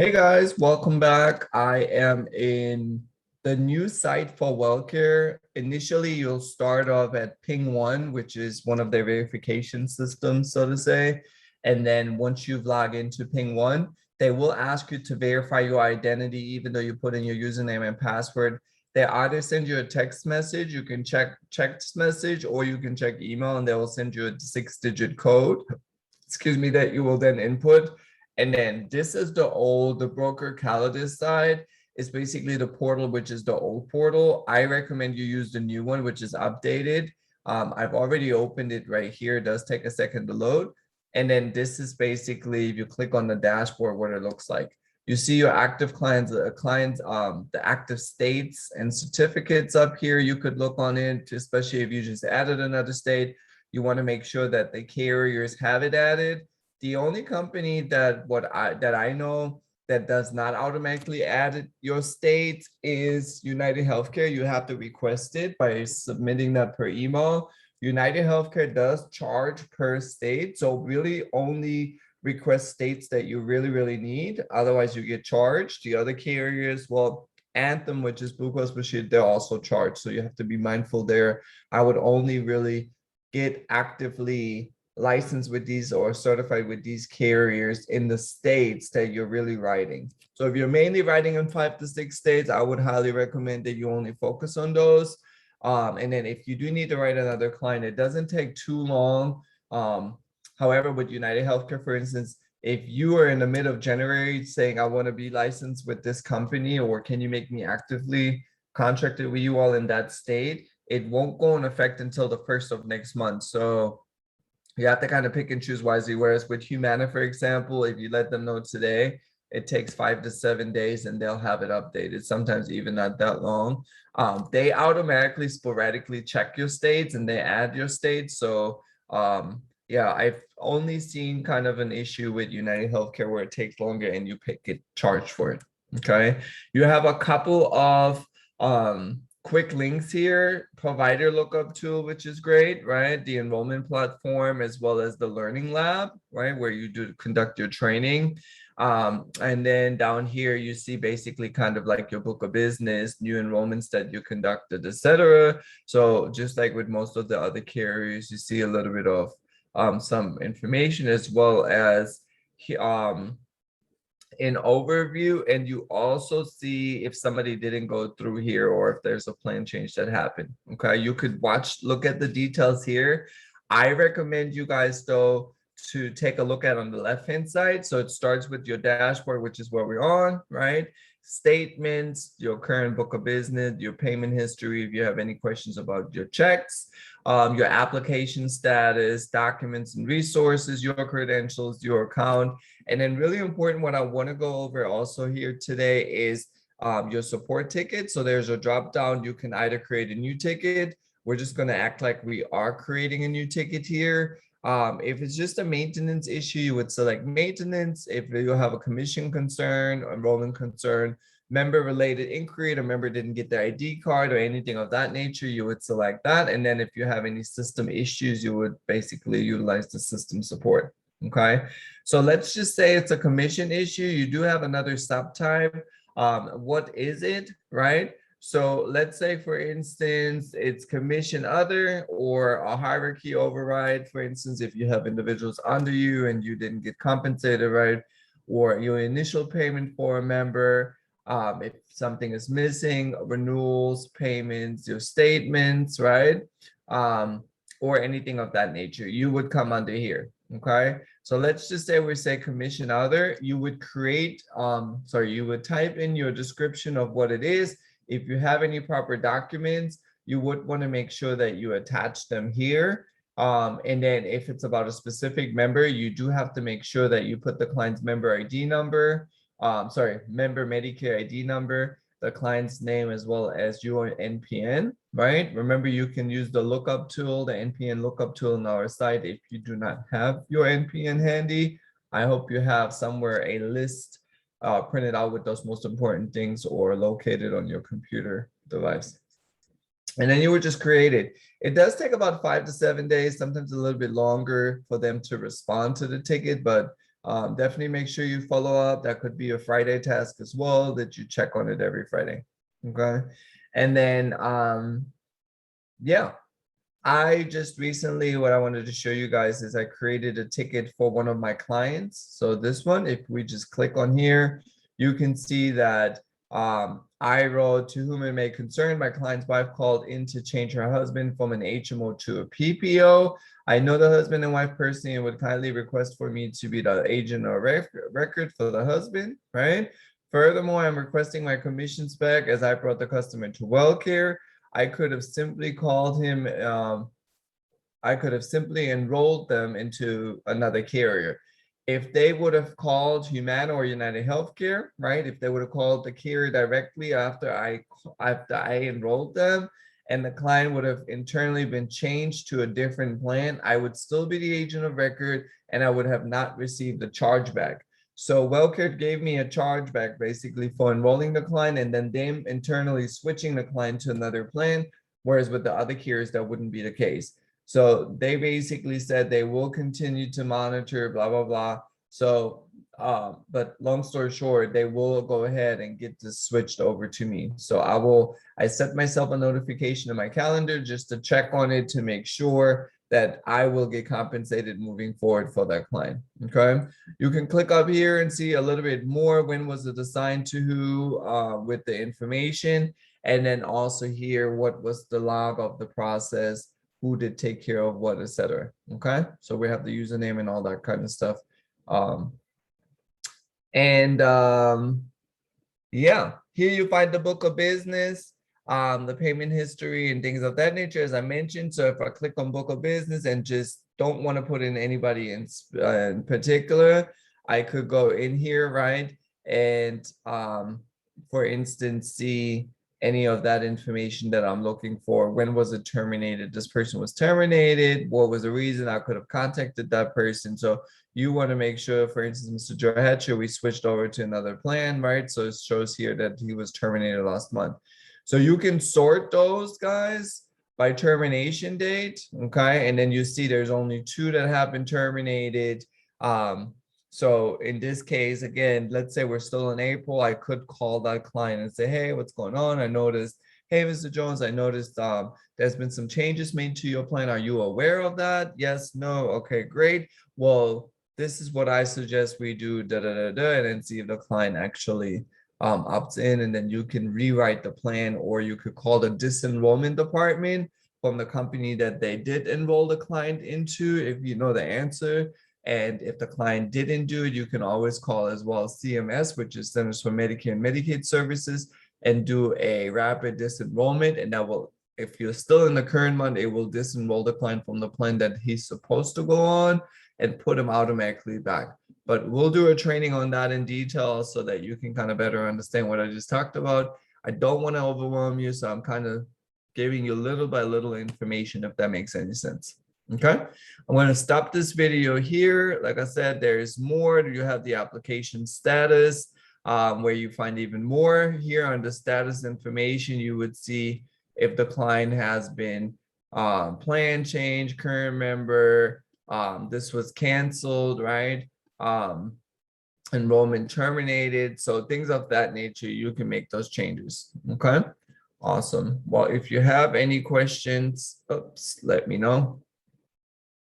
Hey guys, welcome back. I am in the new site for Wellcare. Initially, you'll start off at Ping One, which is one of their verification systems, so to say. And then once you've logged into Ping One, they will ask you to verify your identity, even though you put in your username and password. They either send you a text message, you can check text message, or you can check email, and they will send you a six-digit code, that you will then input. And then this is the broker Calidus side. It's basically the portal, which is the old portal. I recommend you use the new one, which is updated. I've already opened it right here. It does take a second to load. And then this is basically, if you click on the dashboard, what it looks like. You see your active clients, the active states and certificates up here. You could look on it, especially if you just added another state. You want to make sure that the carriers have it added. The only company that I know that does not automatically add your state is United Healthcare. You have to request it by submitting that per email. United Healthcare does charge per state, so really only request states that you really need. Otherwise, you get charged. The other carriers, well, Anthem, which is Blue Cross Blue Shield, they're also charged, so you have to be mindful there. I would only really get actively licensed with these or certified with these carriers in the states that you're really writing. So if you're mainly writing in 5 to 6 states, I would highly recommend that you only focus on those. And then if you do need to write another client, it doesn't take too long. However, with United Healthcare, for instance, if you are in the middle of January saying, I want to be licensed with this company, or can you make me actively contracted with you all in that state, it won't go in effect until the 1st of next month. So you have to kind of pick and choose wisely. Whereas with Humana, for example, if you let them know today, it takes 5 to 7 days and they'll have it updated, sometimes even not that long. They automatically sporadically check your states and they add your states. So yeah, I've only seen kind of an issue with United Healthcare where it takes longer and you get charged for it. Okay. You have a couple of quick links here. Provider lookup tool, which is great, right? The enrollment platform, as well as the learning lab, right? Where you do conduct your training. And then down here, you see basically kind of like your book of business, new enrollments that you conducted, etc. So just like with most of the other carriers, you see a little bit of some information, as well as an overview, and you also see if somebody didn't go through here or if there's a plan change that happened. Okay, you could look at the details here. I recommend you guys though to take a look at on the left hand side. So it starts with your dashboard, which is where we're on, right? Statements, your current book of business, your payment history, if you have any questions about your checks, your application status, documents and resources, your credentials, your account. And then really important, what I want to go over also here today is your support ticket. So there's a drop down. You can either create a new ticket. We're just going to act like we are creating a new ticket here. If it's just a maintenance issue, you would select maintenance. If you have a commission concern, enrollment concern, member related inquiry, the member didn't get their ID card or anything of that nature, you would select that. And then if you have any system issues, you would basically utilize the system support. Okay, so let's just say it's a commission issue. You do have another subtype. What is it, right? So let's say, for instance, it's commission other or a hierarchy override. For instance, if you have individuals under you and you didn't get compensated, right? Or your initial payment for a member, if something is missing, renewals, payments, your statements, right? Or anything of that nature, you would come under here. Okay, so let's just say we say commission other. You would create, you would type in your description of what it is. If you have any proper documents, you would want to make sure that you attach them here. And then if it's about a specific member, you do have to make sure that you put the client's member ID number, member Medicare ID number, the client's name, as well as your NPN, right? Remember, you can use the lookup tool, the NPN lookup tool on our site if you do not have your NPN handy. I hope you have somewhere a list printed out with those most important things or located on your computer device. And then you would just create it. It does take about 5 to 7 days, sometimes a little bit longer for them to respond to the ticket, but Definitely make sure you follow up. That could be a Friday task as well, that you check on it every Friday. Okay. And then, yeah, I just recently, what I wanted to show you guys is I created a ticket for one of my clients. So this one, if we just click on here, you can see that I wrote, to whom it may concern, my client's wife called in to change her husband from an HMO to a PPO. I know the husband and wife personally and would kindly request for me to be the agent or record for the husband, right? Furthermore, I'm requesting my commissions back as I brought the customer to Wellcare. I could have simply called him, I could have simply enrolled them into another carrier. If they would have called Humana or United Healthcare, right? If they would have called the carrier directly after I enrolled them, and the client would have internally been changed to a different plan, I would still be the agent of record and I would have not received the chargeback. So Wellcare gave me a chargeback basically for enrolling the client and then them internally switching the client to another plan, whereas with the other carriers, that wouldn't be the case. So they basically said they will continue to monitor, blah, blah, blah. So, but long story short, they will go ahead and get this switched over to me. So I set myself a notification in my calendar just to check on it to make sure that I will get compensated moving forward for that client. Okay. You can click up here and see a little bit more. When was it assigned to who, with the information. And then also here, what was the log of the process, who did take care of what, etc. Okay. So we have the username and all that kind of stuff. Um, and yeah, here you find the book of business, the payment history and things of that nature, as I mentioned. So if I click on book of business and just don't want to put in anybody in particular, I could go in here, right? And for instance, see any of that information that I'm looking for. When was it terminated? This person was terminated. What was the reason? I could have contacted that person. So you want to make sure, for instance, Mr. Joe Hatcher, we switched over to another plan, right? So it shows here that he was terminated last month. So you can sort those guys by termination date, okay? And then you see there's only 2 that have been terminated. So in this case, again, let's say we're still in April, I could call that client and say, hey, what's going on? I noticed, hey, Mr. Jones, I noticed there's been some changes made to your plan. Are you aware of that? Yes, no, okay, great. Well, this is what I suggest we do, da, da, da, da, and then see if the client actually opts in, and then you can rewrite the plan, or you could call the disenrollment department from the company that they did enroll the client into if you know the answer. And if the client didn't do it, you can always call as well CMS, which is Centers for Medicare and Medicaid Services, and do a rapid disenrollment. And that will, if you're still in the current month, it will disenroll the client from the plan that he's supposed to go on and put him automatically back. But we'll do a training on that in detail so that you can kind of better understand what I just talked about. I don't want to overwhelm you, so I'm kind of giving you little by little information, if that makes any sense. Okay, I'm going to stop this video here. Like I said, there's more. You have the application status, where you find even more. Here on the status information, you would see if the client has been plan change, current member, this was canceled, right? Enrollment terminated. So things of that nature, you can make those changes. Okay, awesome. Well, if you have any questions, oops, let me know.